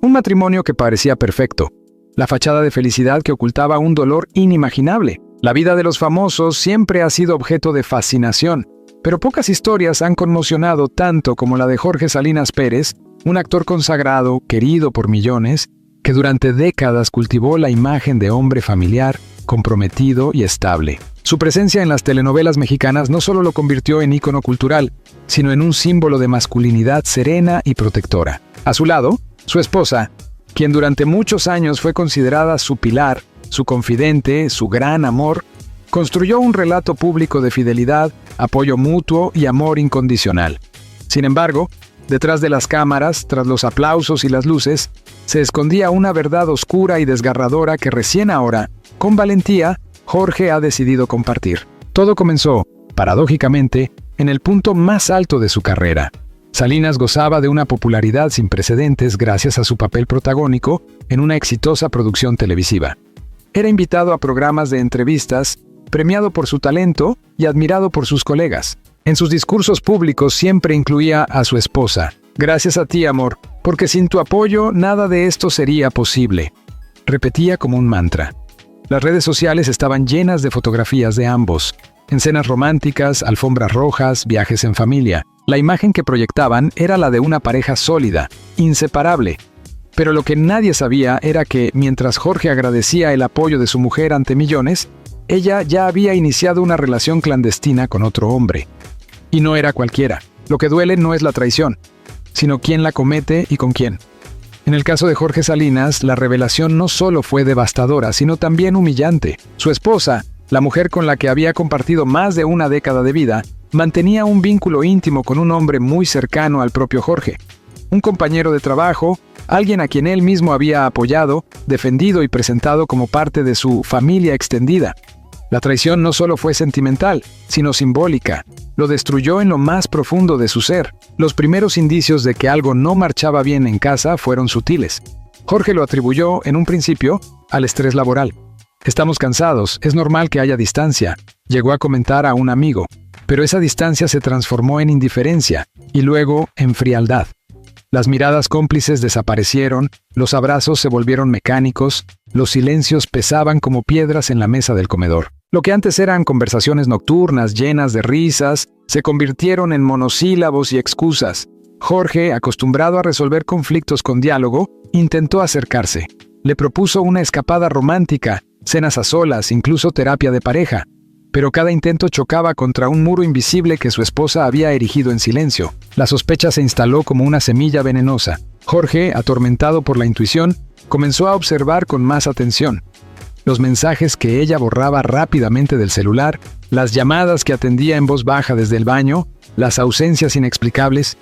Un matrimonio que parecía perfecto. La fachada de felicidad que ocultaba un dolor inimaginable. La vida de los famosos siempre ha sido objeto de fascinación, pero pocas historias han conmocionado tanto como la de Jorge Salinas Pérez, un actor consagrado, querido por millones, que durante décadas cultivó la imagen de hombre familiar, comprometido y estable. Su presencia en las telenovelas mexicanas no solo lo convirtió en ícono cultural, sino en un símbolo de masculinidad serena y protectora. A su lado, su esposa, quien durante muchos años fue considerada su pilar, su confidente, su gran amor, construyó un relato público de fidelidad, apoyo mutuo y amor incondicional. Sin embargo, detrás de las cámaras, tras los aplausos y las luces, se escondía una verdad oscura y desgarradora que recién ahora, con valentía, Jorge ha decidido compartir. Todo comenzó, paradójicamente, en el punto más alto de su carrera. Salinas gozaba de una popularidad sin precedentes gracias a su papel protagónico en una exitosa producción televisiva. Era invitado a programas de entrevistas, premiado por su talento y admirado por sus colegas. En sus discursos públicos siempre incluía a su esposa. Gracias a ti, amor, porque sin tu apoyo nada de esto sería posible. Repetía como un mantra. Las redes sociales estaban llenas de fotografías de ambos. En cenas románticas, alfombras rojas, viajes en familia. La imagen que proyectaban era la de una pareja sólida, inseparable. Pero lo que nadie sabía era que, mientras Jorge agradecía el apoyo de su mujer ante millones, ella ya había iniciado una relación clandestina con otro hombre. Y no era cualquiera. Lo que duele no es la traición, sino quién la comete y con quién. En el caso de Jorge Salinas, la revelación no solo fue devastadora, sino también humillante. Su esposa, la mujer con la que había compartido más de una década de vida, mantenía un vínculo íntimo con un hombre muy cercano al propio Jorge. Un compañero de trabajo, alguien a quien él mismo había apoyado, defendido y presentado como parte de su familia extendida. La traición no solo fue sentimental, sino simbólica. Lo destruyó en lo más profundo de su ser. Los primeros indicios de que algo no marchaba bien en casa fueron sutiles. Jorge lo atribuyó, en un principio, al estrés laboral. Estamos cansados, es normal que haya distancia, llegó a comentar a un amigo. Pero esa distancia se transformó en indiferencia y luego en frialdad. Las miradas cómplices desaparecieron, los abrazos se volvieron mecánicos, los silencios pesaban como piedras en la mesa del comedor. Lo que antes eran conversaciones nocturnas llenas de risas, se convirtieron en monosílabos y excusas. Jorge, acostumbrado a resolver conflictos con diálogo, intentó acercarse. Le propuso una escapada romántica, cenas a solas, incluso terapia de pareja. Pero cada intento chocaba contra un muro invisible que su esposa había erigido en silencio. La sospecha se instaló como una semilla venenosa. Jorge, atormentado por la intuición, comenzó a observar con más atención. Los mensajes que ella borraba rápidamente del celular, las llamadas que atendía en voz baja desde el baño, las ausencias inexplicables,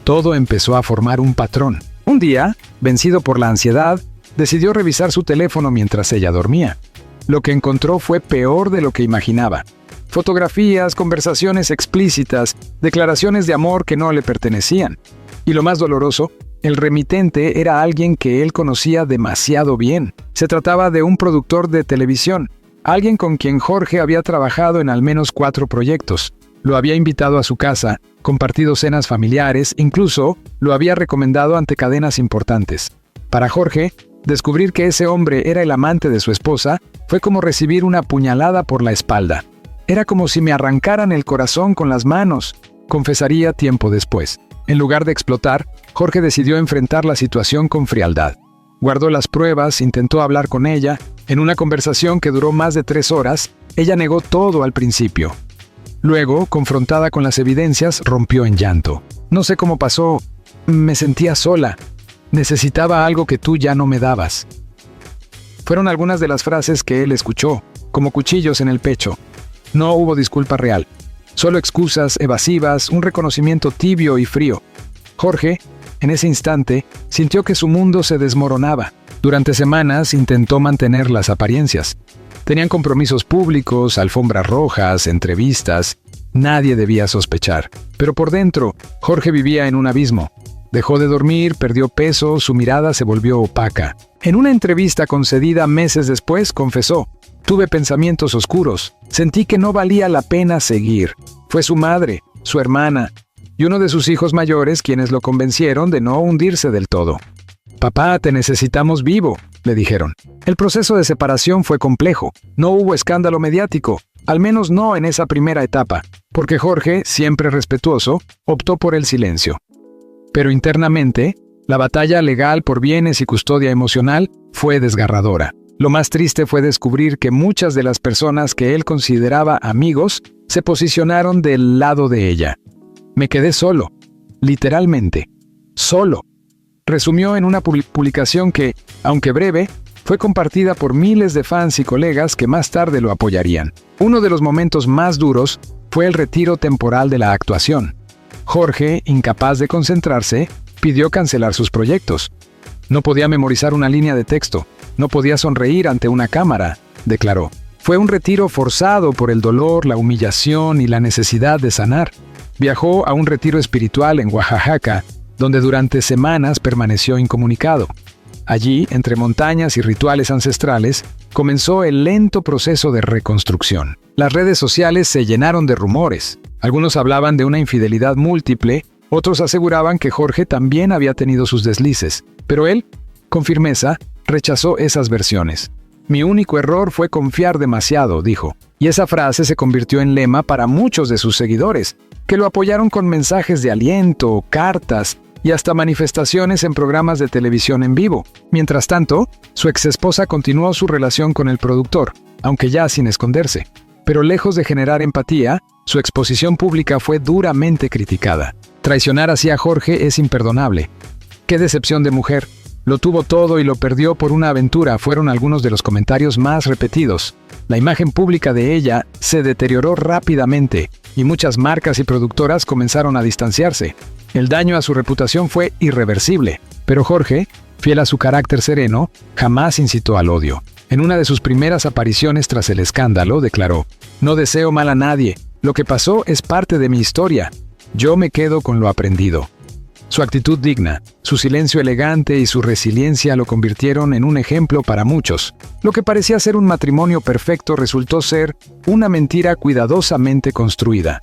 todo empezó a formar un patrón. Un día, vencido por la ansiedad, decidió revisar su teléfono mientras ella dormía. Lo que encontró fue peor de lo que imaginaba. Fotografías, conversaciones explícitas, declaraciones de amor que no le pertenecían. Y lo más doloroso, el remitente era alguien que él conocía demasiado bien. Se trataba de un productor de televisión, alguien con quien Jorge había trabajado en al menos 4 proyectos. Lo había invitado a su casa, compartido cenas familiares, incluso lo había recomendado ante cadenas importantes. Para Jorge, descubrir que ese hombre era el amante de su esposa fue como recibir una puñalada por la espalda. Era como si me arrancaran el corazón con las manos, confesaría tiempo después. En lugar de explotar, Jorge decidió enfrentar la situación con frialdad. Guardó las pruebas, intentó hablar con ella. En una conversación que duró más de 3 horas, ella negó todo al principio. Luego, confrontada con las evidencias, rompió en llanto. No sé cómo pasó. Me sentía sola. Necesitaba algo que tú ya no me dabas. Fueron algunas de las frases que él escuchó, como cuchillos en el pecho. No hubo disculpa real. Solo excusas evasivas, un reconocimiento tibio y frío. Jorge, en ese instante, sintió que su mundo se desmoronaba. Durante semanas intentó mantener las apariencias. Tenían compromisos públicos, alfombras rojas, entrevistas. Nadie debía sospechar. Pero por dentro, Jorge vivía en un abismo. Dejó de dormir, perdió peso, su mirada se volvió opaca. En una entrevista concedida meses después, confesó: tuve pensamientos oscuros, sentí que no valía la pena seguir. Fue su madre, su hermana y uno de sus hijos mayores quienes lo convencieron de no hundirse del todo. «Papá, te necesitamos vivo», le dijeron. El proceso de separación fue complejo. No hubo escándalo mediático, al menos no en esa primera etapa, porque Jorge, siempre respetuoso, optó por el silencio. Pero internamente, la batalla legal por bienes y custodia emocional fue desgarradora. Lo más triste fue descubrir que muchas de las personas que él consideraba amigos se posicionaron del lado de ella. Me quedé solo, literalmente, solo. Resumió en una publicación que, aunque breve, fue compartida por miles de fans y colegas que más tarde lo apoyarían. Uno de los momentos más duros fue el retiro temporal de la actuación. Jorge, incapaz de concentrarse, pidió cancelar sus proyectos. No podía memorizar una línea de texto, no podía sonreír ante una cámara, declaró. Fue un retiro forzado por el dolor, la humillación y la necesidad de sanar. Viajó a un retiro espiritual en Oaxaca, donde durante semanas permaneció incomunicado. Allí, entre montañas y rituales ancestrales, comenzó el lento proceso de reconstrucción. Las redes sociales se llenaron de rumores. Algunos hablaban de una infidelidad múltiple, otros aseguraban que Jorge también había tenido sus deslices, pero él, con firmeza, rechazó esas versiones. Mi único error fue confiar demasiado, dijo, y esa frase se convirtió en lema para muchos de sus seguidores, que lo apoyaron con mensajes de aliento, cartas y hasta manifestaciones en programas de televisión en vivo. Mientras tanto, su exesposa continuó su relación con el productor, aunque ya sin esconderse. Pero lejos de generar empatía, su exposición pública fue duramente criticada. Traicionar así a Jorge es imperdonable. ¡Qué decepción de mujer! Lo tuvo todo y lo perdió por una aventura, fueron algunos de los comentarios más repetidos. La imagen pública de ella se deterioró rápidamente y muchas marcas y productoras comenzaron a distanciarse. El daño a su reputación fue irreversible, pero Jorge, fiel a su carácter sereno, jamás incitó al odio. En una de sus primeras apariciones tras el escándalo, declaró: «No deseo mal a nadie, lo que pasó es parte de mi historia. Yo me quedo con lo aprendido». Su actitud digna, su silencio elegante y su resiliencia lo convirtieron en un ejemplo para muchos. Lo que parecía ser un matrimonio perfecto resultó ser una mentira cuidadosamente construida.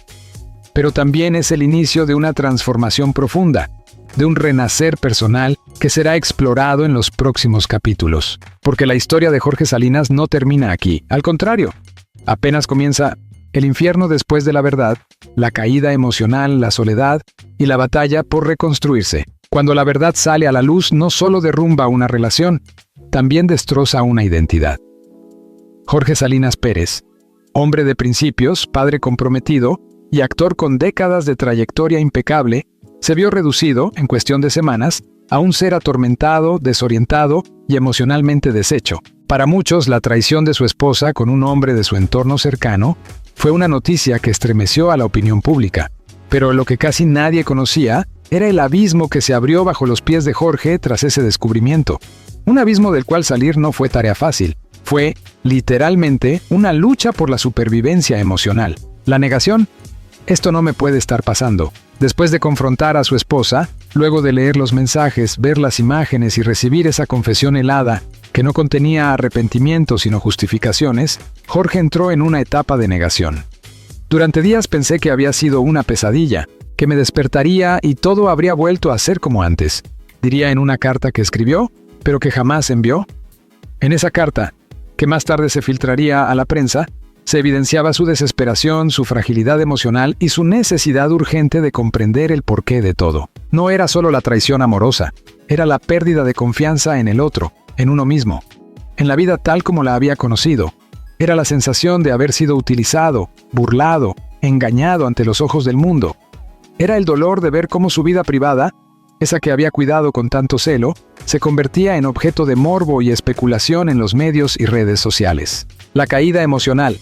Pero también es el inicio de una transformación profunda, de un renacer personal que será explorado en los próximos capítulos. Porque la historia de Jorge Salinas no termina aquí. Al contrario, apenas comienza el infierno después de la verdad, la caída emocional, la soledad y la batalla por reconstruirse. Cuando la verdad sale a la luz, no solo derrumba una relación, también destroza una identidad. Jorge Salinas Pérez, hombre de principios, padre comprometido y actor con décadas de trayectoria impecable, se vio reducido, en cuestión de semanas, a un ser atormentado, desorientado y emocionalmente deshecho. Para muchos, la traición de su esposa con un hombre de su entorno cercano fue una noticia que estremeció a la opinión pública. Pero lo que casi nadie conocía era el abismo que se abrió bajo los pies de Jorge tras ese descubrimiento. Un abismo del cual salir no fue tarea fácil. Fue, literalmente, una lucha por la supervivencia emocional. La negación: esto no me puede estar pasando. Después de confrontar a su esposa, luego de leer los mensajes, ver las imágenes y recibir esa confesión helada, que no contenía arrepentimiento sino justificaciones, Jorge entró en una etapa de negación. Durante días pensé que había sido una pesadilla, que me despertaría y todo habría vuelto a ser como antes, diría en una carta que escribió, pero que jamás envió. En esa carta, que más tarde se filtraría a la prensa, se evidenciaba su desesperación, su fragilidad emocional y su necesidad urgente de comprender el porqué de todo. No era solo la traición amorosa, era la pérdida de confianza en el otro, en uno mismo, en la vida tal como la había conocido. Era la sensación de haber sido utilizado, burlado, engañado ante los ojos del mundo. Era el dolor de ver cómo su vida privada, esa que había cuidado con tanto celo, se convertía en objeto de morbo y especulación en los medios y redes sociales. La caída emocional,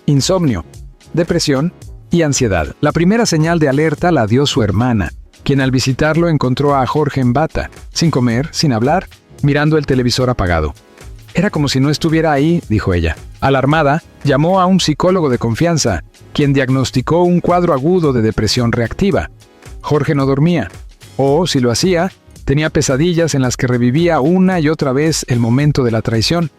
insomnio, depresión y ansiedad. La primera señal de alerta la dio su hermana, quien al visitarlo encontró a Jorge en bata, sin comer, sin hablar, mirando el televisor apagado. Era como si no estuviera ahí, dijo ella. Alarmada, llamó a un psicólogo de confianza, quien diagnosticó un cuadro agudo de depresión reactiva. Jorge no dormía, o, si lo hacía, tenía pesadillas en las que revivía una y otra vez el momento de la traición.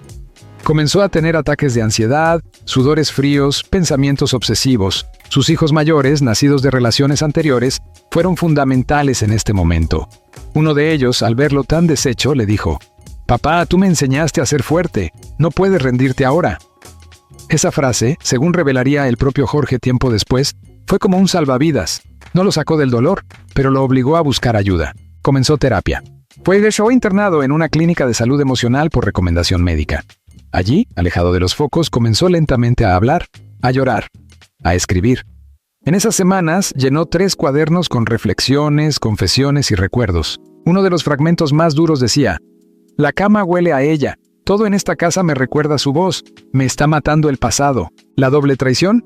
Comenzó a tener ataques de ansiedad, sudores fríos, pensamientos obsesivos. Sus hijos mayores, nacidos de relaciones anteriores, fueron fundamentales en este momento. Uno de ellos, al verlo tan deshecho, le dijo: «Papá, tú me enseñaste a ser fuerte, no puedes rendirte ahora». Esa frase, según revelaría el propio Jorge tiempo después, fue como un salvavidas. No lo sacó del dolor, pero lo obligó a buscar ayuda. Comenzó terapia. Fue internado en una clínica de salud emocional por recomendación médica. Allí, alejado de los focos, comenzó lentamente a hablar, a llorar, a escribir. En esas semanas llenó 3 cuadernos con reflexiones, confesiones y recuerdos. Uno de los fragmentos más duros decía: «La cama huele a ella. Todo en esta casa me recuerda su voz. Me está matando el pasado. ¿La doble traición?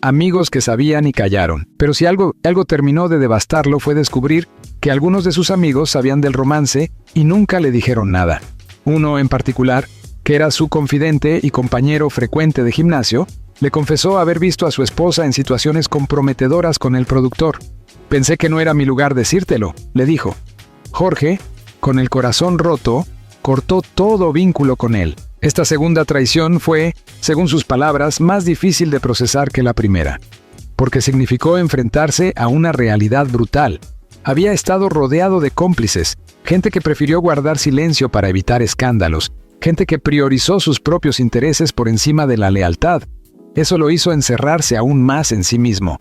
Amigos que sabían y callaron. Pero si algo terminó de devastarlo fue descubrir que algunos de sus amigos sabían del romance y nunca le dijeron nada. Uno en particular, que era su confidente y compañero frecuente de gimnasio, le confesó haber visto a su esposa en situaciones comprometedoras con el productor. «Pensé que no era mi lugar decírtelo», le dijo. Jorge, con el corazón roto, cortó todo vínculo con él. Esta segunda traición fue, según sus palabras, más difícil de procesar que la primera, porque significó enfrentarse a una realidad brutal. Había estado rodeado de cómplices, gente que prefirió guardar silencio para evitar escándalos, gente que priorizó sus propios intereses por encima de la lealtad. Eso lo hizo encerrarse aún más en sí mismo.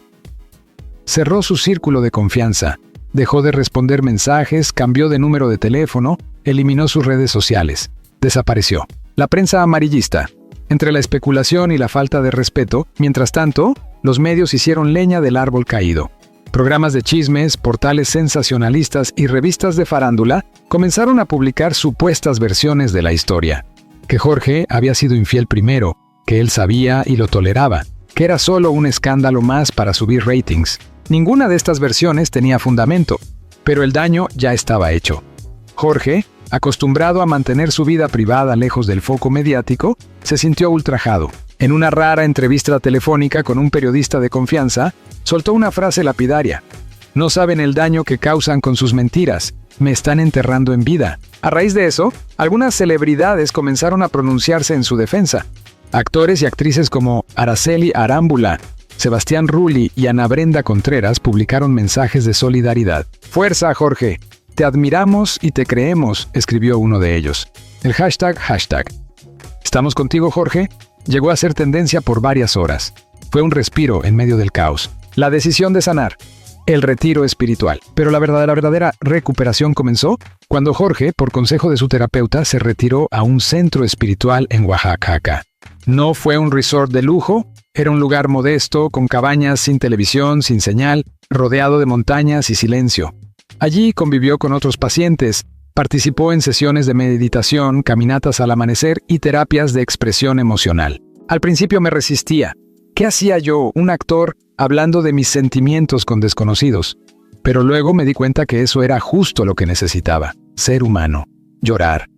Cerró su círculo de confianza, dejó de responder mensajes, cambió de número de teléfono, eliminó sus redes sociales, desapareció. La prensa amarillista, entre la especulación y la falta de respeto, mientras tanto, los medios hicieron leña del árbol caído. Programas de chismes, portales sensacionalistas y revistas de farándula comenzaron a publicar supuestas versiones de la historia. Que Jorge había sido infiel primero, que él sabía y lo toleraba, que era solo un escándalo más para subir ratings. Ninguna de estas versiones tenía fundamento, pero el daño ya estaba hecho. Jorge, acostumbrado a mantener su vida privada lejos del foco mediático, se sintió ultrajado. En una rara entrevista telefónica con un periodista de confianza, soltó una frase lapidaria: «No saben el daño que causan con sus mentiras. Me están enterrando en vida». A raíz de eso, algunas celebridades comenzaron a pronunciarse en su defensa. Actores y actrices como Araceli Arámbula, Sebastián Rulli y Ana Brenda Contreras publicaron mensajes de solidaridad. «Fuerza, Jorge. Te admiramos y te creemos», escribió uno de ellos. El hashtag «Estamos contigo, Jorge» llegó a ser tendencia por varias horas. Fue un respiro en medio del caos. La decisión de sanar. El retiro espiritual. Pero la verdadera recuperación comenzó cuando Jorge, por consejo de su terapeuta, se retiró a un centro espiritual en Oaxaca. No fue un resort de lujo, era un lugar modesto, con cabañas sin televisión, sin señal, rodeado de montañas y silencio. Allí convivió con otros pacientes, participó en sesiones de meditación, caminatas al amanecer y terapias de expresión emocional. Al principio me resistía. ¿Qué hacía yo, un actor, hablando de mis sentimientos con desconocidos? Pero luego me di cuenta que eso era justo lo que necesitaba: ser humano, llorar,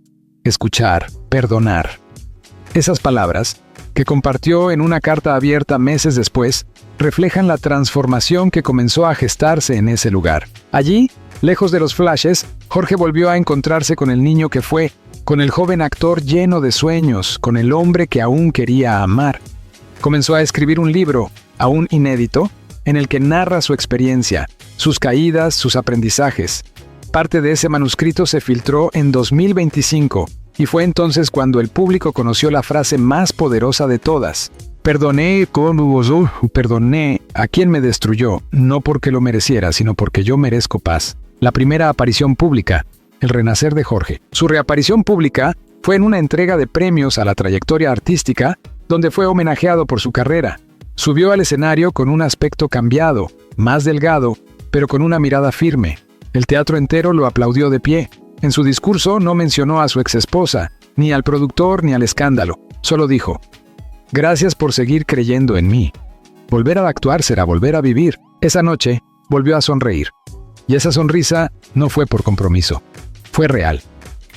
escuchar, perdonar. Esas palabras, que compartió en una carta abierta meses después, reflejan la transformación que comenzó a gestarse en ese lugar. Allí, lejos de los flashes, Jorge volvió a encontrarse con el niño que fue, con el joven actor lleno de sueños, con el hombre que aún quería amar. Comenzó a escribir un libro, aún inédito, en el que narra su experiencia, sus caídas, sus aprendizajes. Parte de ese manuscrito se filtró en 2025, y fue entonces cuando el público conoció la frase más poderosa de todas: «Perdoné a quien me destruyó, no porque lo mereciera, sino porque yo merezco paz». La primera aparición pública, el renacer de Jorge. Su reaparición pública fue en una entrega de premios a la trayectoria artística, donde fue homenajeado por su carrera. Subió al escenario con un aspecto cambiado, más delgado, pero con una mirada firme. El teatro entero lo aplaudió de pie. En su discurso no mencionó a su exesposa, ni al productor ni al escándalo. Solo dijo: «Gracias por seguir creyendo en mí. Volver a actuar será volver a vivir». Esa noche volvió a sonreír. Y esa sonrisa no fue por compromiso. Fue real.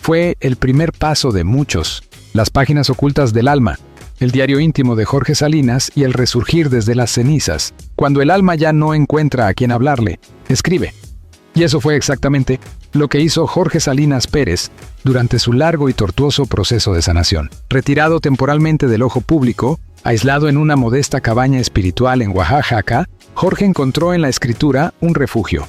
Fue el primer paso de muchos. Las páginas ocultas del alma, el diario íntimo de Jorge Salinas y el resurgir desde las cenizas. Cuando el alma ya no encuentra a quien hablarle, escribe. Y eso fue exactamente lo que hizo Jorge Salinas Pérez durante su largo y tortuoso proceso de sanación. Retirado temporalmente del ojo público, Aislado en una modesta cabaña espiritual en Oaxaca, Jorge encontró en la escritura un refugio.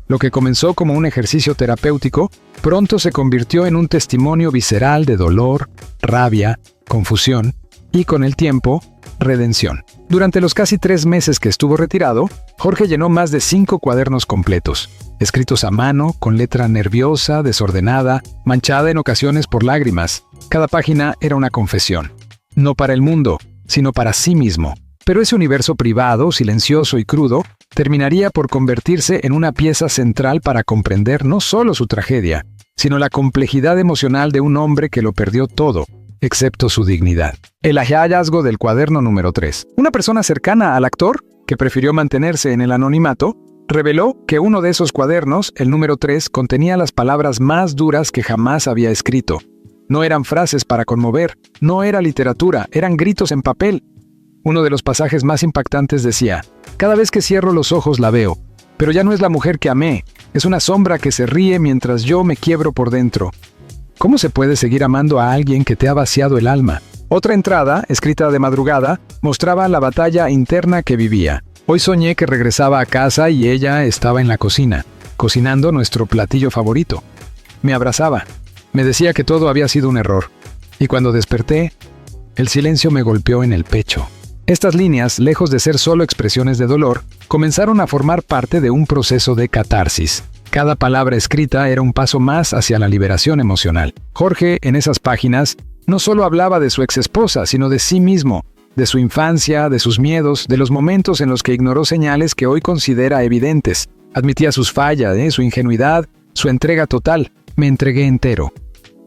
Lo que comenzó como un ejercicio terapéutico, pronto se convirtió en un testimonio visceral de dolor, rabia, confusión y, con el tiempo, redención. Durante los casi 3 meses que estuvo retirado, Jorge llenó más de 5 cuadernos completos, escritos a mano, con letra nerviosa, desordenada, manchada en ocasiones por lágrimas. Cada página era una confesión. No para el mundo, sino para sí mismo. Pero ese universo privado, silencioso y crudo, terminaría por convertirse en una pieza central para comprender no solo su tragedia, sino la complejidad emocional de un hombre que lo perdió todo, excepto su dignidad. El hallazgo del cuaderno número 3. Una persona cercana al actor, que prefirió mantenerse en el anonimato, reveló que uno de esos cuadernos, el número 3, contenía las palabras más duras que jamás había escrito. No eran frases para conmover, no era literatura, eran gritos en papel. Uno de los pasajes más impactantes decía: «Cada vez que cierro los ojos la veo, pero ya no es la mujer que amé, es una sombra que se ríe mientras yo me quiebro por dentro». ¿Cómo se puede seguir amando a alguien que te ha vaciado el alma? Otra entrada, escrita de madrugada, mostraba la batalla interna que vivía. Hoy soñé que regresaba a casa y ella estaba en la cocina, cocinando nuestro platillo favorito. Me abrazaba, me decía que todo había sido un error, y cuando desperté, el silencio me golpeó en el pecho. Estas líneas, lejos de ser solo expresiones de dolor, comenzaron a formar parte de un proceso de catarsis. Cada palabra escrita era un paso más hacia la liberación emocional. Jorge, en esas páginas, no solo hablaba de su exesposa, sino de sí mismo, de su infancia, de sus miedos, de los momentos en los que ignoró señales que hoy considera evidentes. Admitía sus fallas, su ingenuidad, su entrega total. Me entregué entero,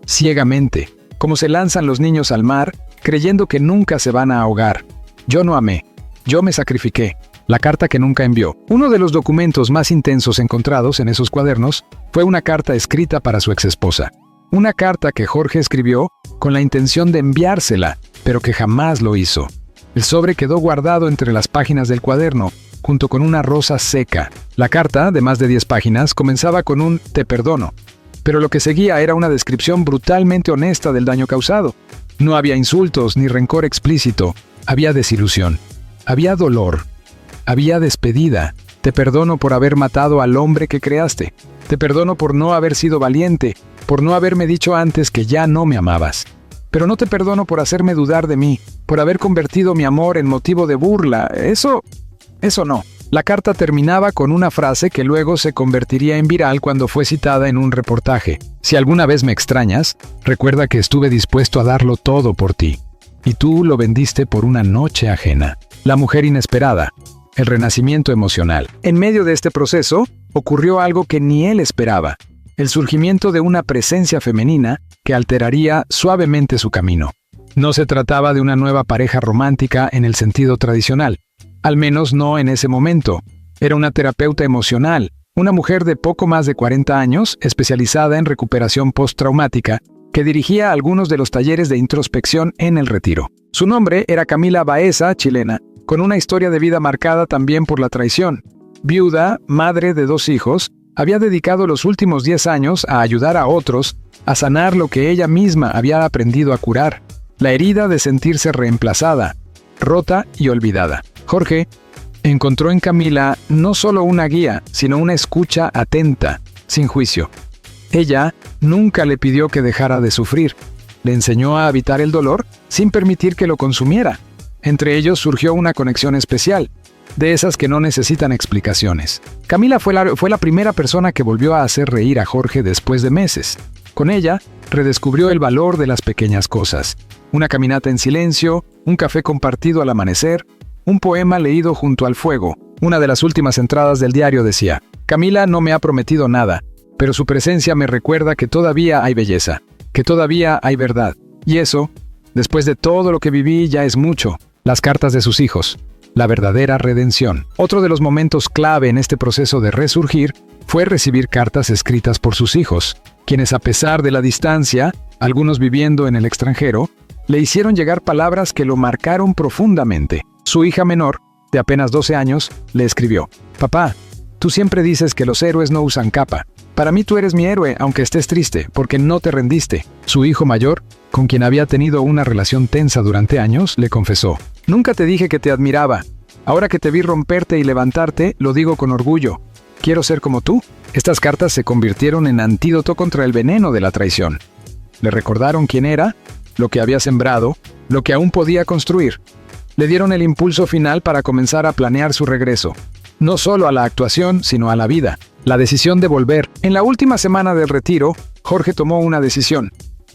ciegamente, como se lanzan los niños al mar, creyendo que nunca se van a ahogar. Yo no amé, yo me sacrifiqué. La carta que nunca envió. Uno de los documentos más intensos encontrados en esos cuadernos fue una carta escrita para su exesposa. Una carta que Jorge escribió con la intención de enviársela, pero que jamás lo hizo. El sobre quedó guardado entre las páginas del cuaderno, junto con una rosa seca. La carta, de más de 10 páginas, comenzaba con un «te perdono», pero lo que seguía era una descripción brutalmente honesta del daño causado. No había insultos ni rencor explícito, había desilusión, había dolor. Había despedida. Te perdono por haber matado al hombre que creaste. Te perdono por no haber sido valiente, por no haberme dicho antes que ya no me amabas. Pero no te perdono por hacerme dudar de mí, por haber convertido mi amor en motivo de burla. Eso no. La carta terminaba con una frase que luego se convertiría en viral cuando fue citada en un reportaje. Si alguna vez me extrañas, recuerda que estuve dispuesto a darlo todo por ti. Y tú lo vendiste por una noche ajena. La mujer inesperada. El renacimiento emocional. En medio de este proceso, ocurrió algo que ni él esperaba: el surgimiento de una presencia femenina que alteraría suavemente su camino. No se trataba de una nueva pareja romántica en el sentido tradicional, al menos no en ese momento. Era una terapeuta emocional, una mujer de poco más de 40 años, especializada en recuperación postraumática, que dirigía algunos de los talleres de introspección en el Retiro. Su nombre era Camila Baeza, chilena, con una historia de vida marcada también por la traición. Viuda, madre de 2 hijos, había dedicado los últimos 10 años a ayudar a otros a sanar lo que ella misma había aprendido a curar: la herida de sentirse reemplazada, rota y olvidada. Jorge encontró en Camila no solo una guía, sino una escucha atenta, sin juicio. Ella nunca le pidió que dejara de sufrir. Le enseñó a habitar el dolor sin permitir que lo consumiera. Entre ellos surgió una conexión especial, de esas que no necesitan explicaciones. Camila fue la primera persona que volvió a hacer reír a Jorge después de meses. Con ella, redescubrió el valor de las pequeñas cosas. Una caminata en silencio, un café compartido al amanecer, un poema leído junto al fuego. Una de las últimas entradas del diario decía: «Camila no me ha prometido nada, pero su presencia me recuerda que todavía hay belleza, que todavía hay verdad. Y eso, después de todo lo que viví, ya es mucho». Las cartas de sus hijos. La verdadera redención. Otro de los momentos clave en este proceso de resurgir fue recibir cartas escritas por sus hijos, quienes, a pesar de la distancia, algunos viviendo en el extranjero, le hicieron llegar palabras que lo marcaron profundamente. Su hija menor, de apenas 12 años, le escribió: «Papá, tú siempre dices que los héroes no usan capa. Para mí tú eres mi héroe, aunque estés triste, porque no te rendiste». Su hijo mayor, con quien había tenido una relación tensa durante años, le confesó: Nunca te dije que te admiraba. Ahora que te vi romperte y levantarte, lo digo con orgullo. Quiero ser como tú. Estas cartas se convirtieron en antídoto contra el veneno de la traición. Le recordaron quién era, lo que había sembrado, lo que aún podía construir. Le dieron el impulso final para comenzar a planear su regreso. No solo a la actuación, sino a la vida. La decisión de volver. En la última semana del retiro, Jorge tomó una decisión.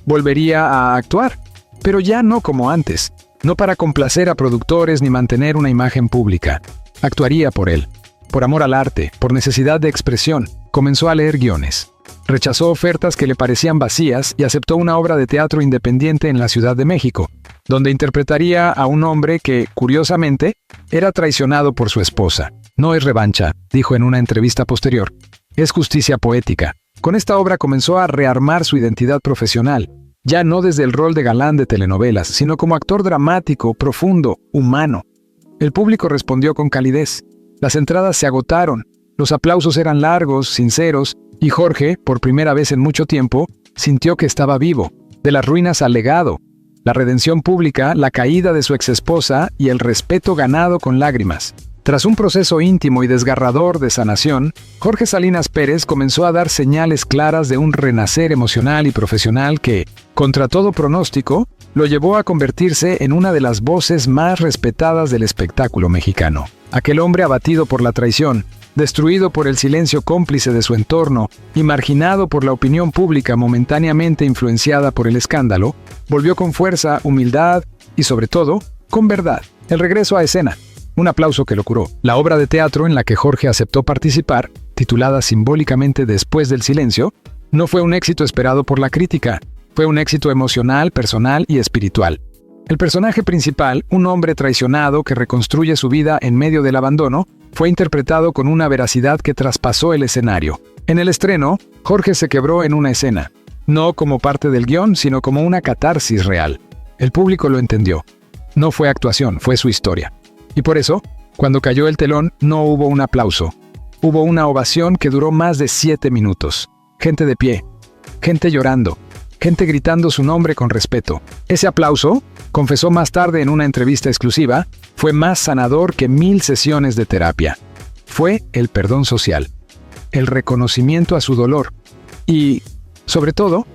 Volvería a actuar, pero ya no como antes. No para complacer a productores ni mantener una imagen pública. Actuaría por él. Por amor al arte, por necesidad de expresión. Comenzó a leer guiones. Rechazó ofertas que le parecían vacías y aceptó una obra de teatro independiente en la Ciudad de México, donde interpretaría a un hombre que, curiosamente, era traicionado por su esposa. No es revancha, dijo en una entrevista posterior. Es justicia poética. Con esta obra comenzó a rearmar su identidad profesional, ya no desde el rol de galán de telenovelas, sino como actor dramático, profundo, humano. El público respondió con calidez. Las entradas se agotaron, los aplausos eran largos, sinceros, y Jorge, por primera vez en mucho tiempo, sintió que estaba vivo, de las ruinas al legado, la redención pública, la caída de su exesposa y el respeto ganado con lágrimas. Tras un proceso íntimo y desgarrador de sanación, Jorge Salinas Pérez comenzó a dar señales claras de un renacer emocional y profesional que, contra todo pronóstico, lo llevó a convertirse en una de las voces más respetadas del espectáculo mexicano. Aquel hombre abatido por la traición, destruido por el silencio cómplice de su entorno y marginado por la opinión pública momentáneamente influenciada por el escándalo, volvió con fuerza, humildad y, sobre todo, con verdad. El regreso a escena. Un aplauso que lo curó. La obra de teatro en la que Jorge aceptó participar, titulada simbólicamente Después del silencio, no fue un éxito esperado por la crítica. Fue un éxito emocional, personal y espiritual. El personaje principal, un hombre traicionado que reconstruye su vida en medio del abandono, fue interpretado con una veracidad que traspasó el escenario. En el estreno, Jorge se quebró en una escena, no como parte del guión, sino como una catarsis real. El público lo entendió. No fue actuación, fue su historia. Y por eso, cuando cayó el telón, no hubo un aplauso. Hubo una ovación que duró más de 7 minutos. Gente de pie, gente llorando, gente gritando su nombre con respeto. Ese aplauso, confesó más tarde en una entrevista exclusiva, fue más sanador que 1000 sesiones de terapia. Fue el perdón social, el reconocimiento a su dolor y, sobre todo,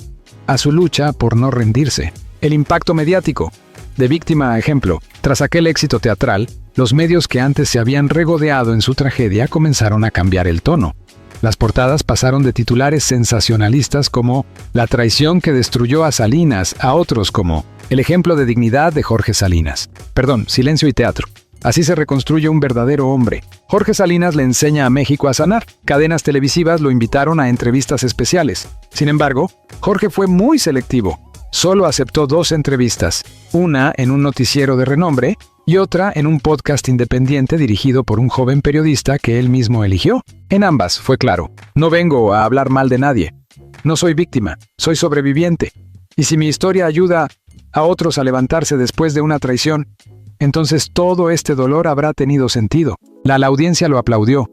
a su lucha por no rendirse. El impacto mediático. De víctima a ejemplo, tras aquel éxito teatral, los medios que antes se habían regodeado en su tragedia comenzaron a cambiar el tono. Las portadas pasaron de titulares sensacionalistas como La traición que destruyó a Salinas a otros como El ejemplo de dignidad de Jorge Salinas. Silencio y teatro. Así se reconstruye un verdadero hombre. Jorge Salinas le enseña a México a sanar. Cadenas televisivas lo invitaron a entrevistas especiales. Sin embargo, Jorge fue muy selectivo. Solo aceptó 2 entrevistas, una en un noticiero de renombre y otra en un podcast independiente dirigido por un joven periodista que él mismo eligió. En ambas fue claro, no vengo a hablar mal de nadie. No soy víctima, soy sobreviviente. Y si mi historia ayuda a otros a levantarse después de una traición, entonces todo este dolor habrá tenido sentido. La audiencia lo aplaudió.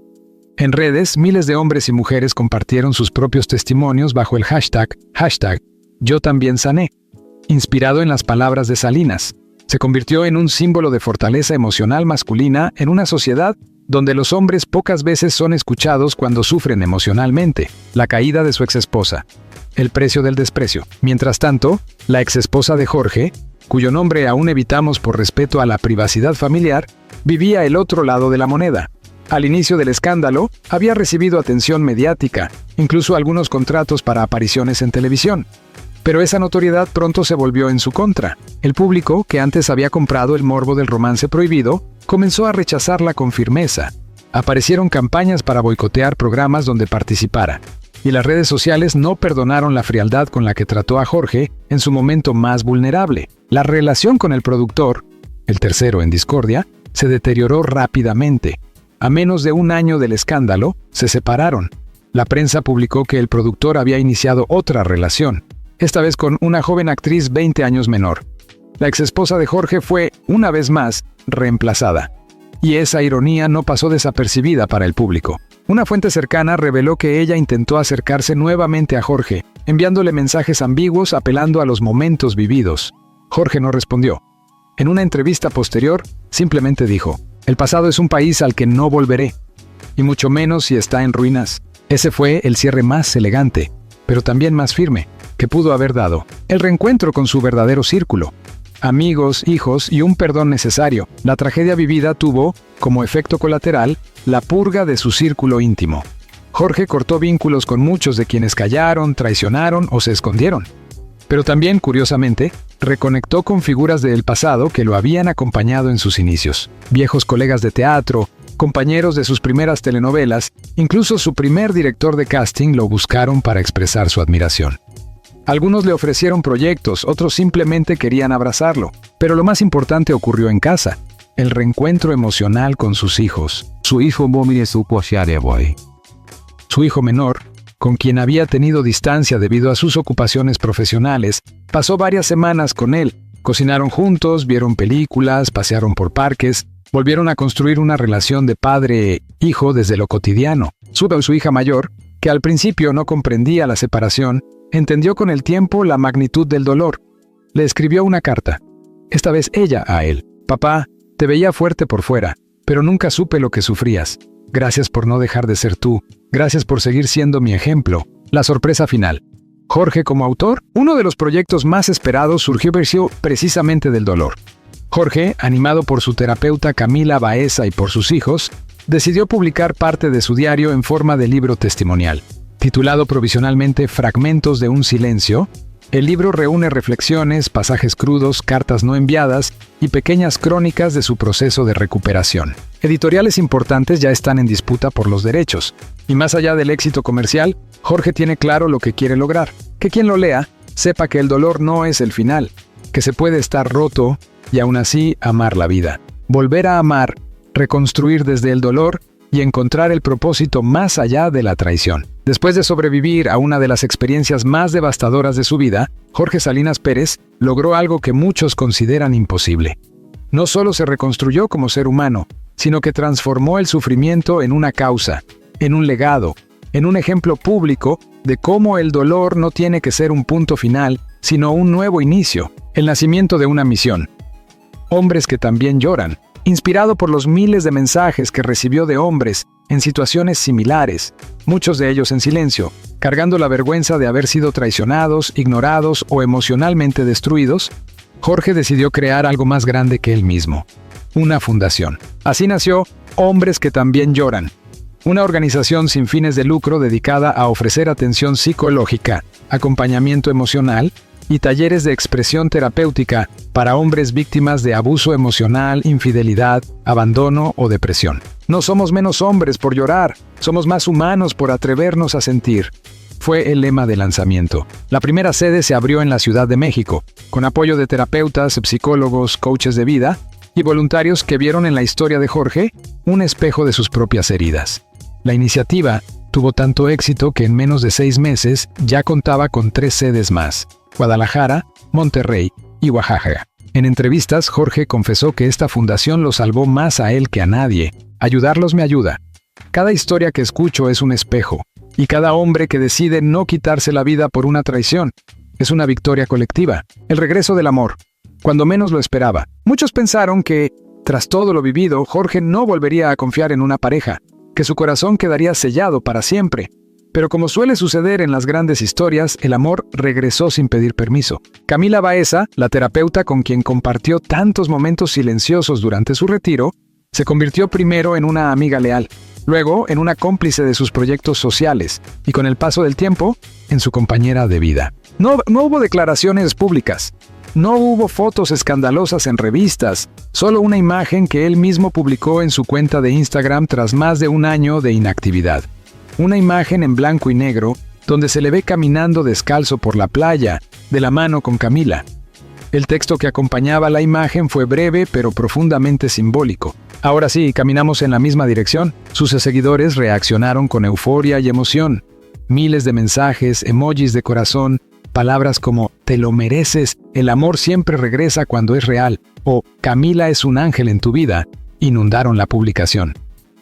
En redes, miles de hombres y mujeres compartieron sus propios testimonios bajo el hashtag Yo también sané, inspirado en las palabras de Salinas. Se convirtió en un símbolo de fortaleza emocional masculina en una sociedad donde los hombres pocas veces son escuchados cuando sufren emocionalmente. La caída de su exesposa. El precio del desprecio. Mientras tanto, la exesposa de Jorge, cuyo nombre aún evitamos por respeto a la privacidad familiar, vivía el otro lado de la moneda. Al inicio del escándalo, había recibido atención mediática, incluso algunos contratos para apariciones en televisión. Pero esa notoriedad pronto se volvió en su contra. El público, que antes había comprado el morbo del romance prohibido, comenzó a rechazarla con firmeza. Aparecieron campañas para boicotear programas donde participara. Y las redes sociales no perdonaron la frialdad con la que trató a Jorge en su momento más vulnerable. La relación con el productor, el tercero en discordia, se deterioró rápidamente. A menos de un año del escándalo, se separaron. La prensa publicó que el productor había iniciado otra relación, esta vez con una joven actriz 20 años menor. La exesposa de Jorge fue, una vez más, reemplazada. Y esa ironía no pasó desapercibida para el público. Una fuente cercana reveló que ella intentó acercarse nuevamente a Jorge, enviándole mensajes ambiguos apelando a los momentos vividos. Jorge no respondió. En una entrevista posterior, simplemente dijo: "El pasado es un país al que no volveré, y mucho menos si está en ruinas". Ese fue el cierre más elegante, pero también más firme, que pudo haber dado. El reencuentro con su verdadero círculo. Amigos, hijos y un perdón necesario. La tragedia vivida tuvo, como efecto colateral, la purga de su círculo íntimo. Jorge cortó vínculos con muchos de quienes callaron, traicionaron o se escondieron. Pero también, curiosamente, reconectó con figuras del pasado que lo habían acompañado en sus inicios. Viejos colegas de teatro, compañeros de sus primeras telenovelas, incluso su primer director de casting lo buscaron para expresar su admiración. Algunos le ofrecieron proyectos, otros simplemente querían abrazarlo. Pero lo más importante ocurrió en casa: el reencuentro emocional con sus hijos. Su hijo menor, con quien había tenido distancia debido a sus ocupaciones profesionales, pasó varias semanas con él. Cocinaron juntos, vieron películas, pasearon por parques, volvieron a construir una relación de padre-hijo desde lo cotidiano. Su hija mayor, que al principio no comprendía la separación, entendió con el tiempo la magnitud del dolor. Le escribió una carta, esta vez ella a él: "Papá, te veía fuerte por fuera, pero nunca supe lo que sufrías. Gracias por no dejar de ser tú. Gracias por seguir siendo mi ejemplo". La sorpresa final. Jorge como autor, uno de los proyectos más esperados surgió precisamente del dolor. Jorge, animado por su terapeuta Camila Baeza y por sus hijos, decidió publicar parte de su diario en forma de libro testimonial. Titulado provisionalmente Fragmentos de un silencio, el libro reúne reflexiones, pasajes crudos, cartas no enviadas y pequeñas crónicas de su proceso de recuperación. Editoriales importantes ya están en disputa por los derechos, y más allá del éxito comercial, Jorge tiene claro lo que quiere lograr: que quien lo lea sepa que el dolor no es el final, que se puede estar roto y aún así amar la vida, volver a amar, reconstruir desde el dolor y encontrar el propósito más allá de la traición. Después de sobrevivir a una de las experiencias más devastadoras de su vida, Jorge Salinas Pérez logró algo que muchos consideran imposible. No solo se reconstruyó como ser humano, sino que transformó el sufrimiento en una causa, en un legado, en un ejemplo público de cómo el dolor no tiene que ser un punto final, sino un nuevo inicio, el nacimiento de una misión. Hombres que también lloran. Inspirado por los miles de mensajes que recibió de hombres en situaciones similares, muchos de ellos en silencio, cargando la vergüenza de haber sido traicionados, ignorados o emocionalmente destruidos, Jorge decidió crear algo más grande que él mismo: una fundación. Así nació Hombres que también lloran, una organización sin fines de lucro dedicada a ofrecer atención psicológica, acompañamiento emocional y talleres de expresión terapéutica para hombres víctimas de abuso emocional, infidelidad, abandono o depresión. No somos menos hombres por llorar, somos más humanos por atrevernos a sentir. Fue el lema de lanzamiento. La primera sede se abrió en la Ciudad de México, con apoyo de terapeutas, psicólogos, coaches de vida y voluntarios que vieron en la historia de Jorge un espejo de sus propias heridas. La iniciativa tuvo tanto éxito que en menos de 6 meses ya contaba con 3 sedes más: Guadalajara, Monterrey y Oaxaca. En entrevistas, Jorge confesó que esta fundación lo salvó más a él que a nadie. Ayudarlos me ayuda. Cada historia que escucho es un espejo, y cada hombre que decide no quitarse la vida por una traición es una victoria colectiva. El regreso del amor, cuando menos lo esperaba. Muchos pensaron que, tras todo lo vivido, Jorge no volvería a confiar en una pareja, que su corazón quedaría sellado para siempre. Pero como suele suceder en las grandes historias, el amor regresó sin pedir permiso. Camila Baeza, la terapeuta con quien compartió tantos momentos silenciosos durante su retiro, se convirtió primero en una amiga leal, luego en una cómplice de sus proyectos sociales y, con el paso del tiempo, en su compañera de vida. No hubo declaraciones públicas, no hubo fotos escandalosas en revistas, solo una imagen que él mismo publicó en su cuenta de Instagram tras más de un año de inactividad. Una imagen en blanco y negro donde se le ve caminando descalzo por la playa, de la mano con Camila. El texto que acompañaba la imagen fue breve pero profundamente simbólico. Ahora sí, caminamos en la misma dirección. Sus seguidores reaccionaron con euforia y emoción. Miles de mensajes, emojis de corazón, palabras como "te lo mereces", "el amor siempre regresa cuando es real" o "Camila es un ángel en tu vida", inundaron la publicación.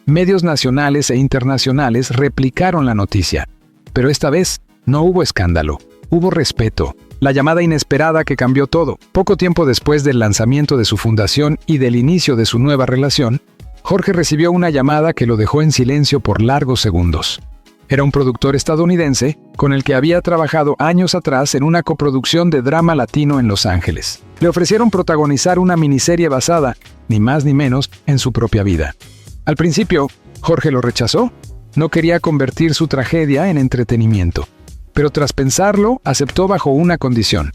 Medios nacionales e internacionales replicaron la noticia, pero esta vez no hubo escándalo, hubo respeto. La llamada inesperada que cambió todo. Poco tiempo después del lanzamiento de su fundación y del inicio de su nueva relación, Jorge recibió una llamada que lo dejó en silencio por largos segundos. Era un productor estadounidense con el que había trabajado años atrás en una coproducción de drama latino en Los Ángeles. Le ofrecieron protagonizar una miniserie basada, ni más ni menos, en su propia vida. Al principio, Jorge lo rechazó. No quería convertir su tragedia en entretenimiento. Pero tras pensarlo, aceptó bajo una condición: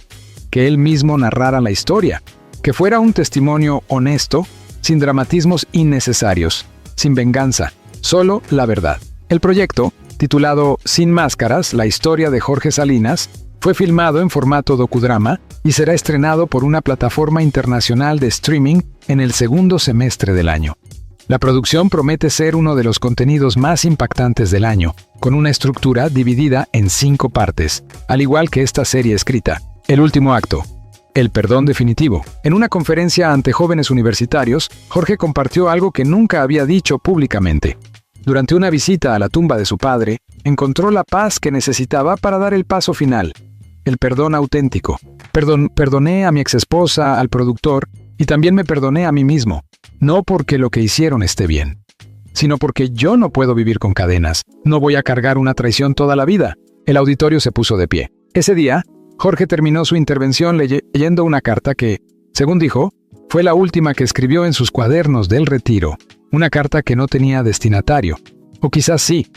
que él mismo narrara la historia, que fuera un testimonio honesto, sin dramatismos innecesarios, sin venganza, solo la verdad. El proyecto, titulado Sin Máscaras, la historia de Jorge Salinas, fue filmado en formato docudrama y será estrenado por una plataforma internacional de streaming en el segundo semestre del año. La producción promete ser uno de los contenidos más impactantes del año, con una estructura dividida en 5 partes, al igual que esta serie escrita. El último acto. El perdón definitivo. En una conferencia ante jóvenes universitarios, Jorge compartió algo que nunca había dicho públicamente. Durante una visita a la tumba de su padre, encontró la paz que necesitaba para dar el paso final. El perdón auténtico. Perdoné a mi exesposa, al productor, y también me perdoné a mí mismo. No porque lo que hicieron esté bien, sino porque yo no puedo vivir con cadenas. No voy a cargar una traición toda la vida. El auditorio se puso de pie. Ese día, Jorge terminó su intervención leyendo una carta que, según dijo, fue la última que escribió en sus cuadernos del retiro. Una carta que no tenía destinatario. O quizás sí.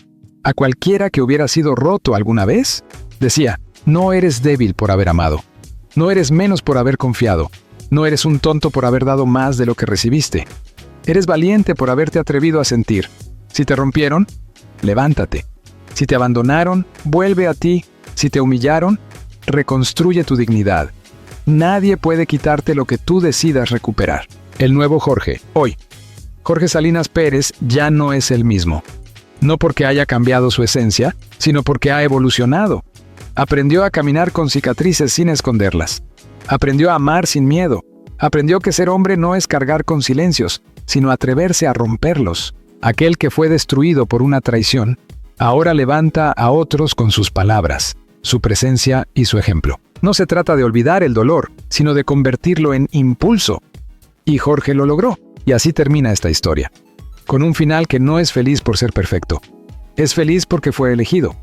A cualquiera que hubiera sido roto alguna vez, decía: no eres débil por haber amado. No eres menos por haber confiado. No eres un tonto por haber dado más de lo que recibiste. Eres valiente por haberte atrevido a sentir. Si te rompieron, levántate. Si te abandonaron, vuelve a ti. Si te humillaron, reconstruye tu dignidad. Nadie puede quitarte lo que tú decidas recuperar. El nuevo Jorge, hoy. Jorge Salinas Pérez ya no es el mismo. No porque haya cambiado su esencia, sino porque ha evolucionado. Aprendió a caminar con cicatrices sin esconderlas. Aprendió a amar sin miedo. Aprendió que ser hombre no es cargar con silencios, sino atreverse a romperlos. Aquel que fue destruido por una traición, ahora levanta a otros con sus palabras, su presencia y su ejemplo. No se trata de olvidar el dolor, sino de convertirlo en impulso. Y Jorge lo logró. Y así termina esta historia. Con un final que no es feliz por ser perfecto. Es feliz porque fue elegido.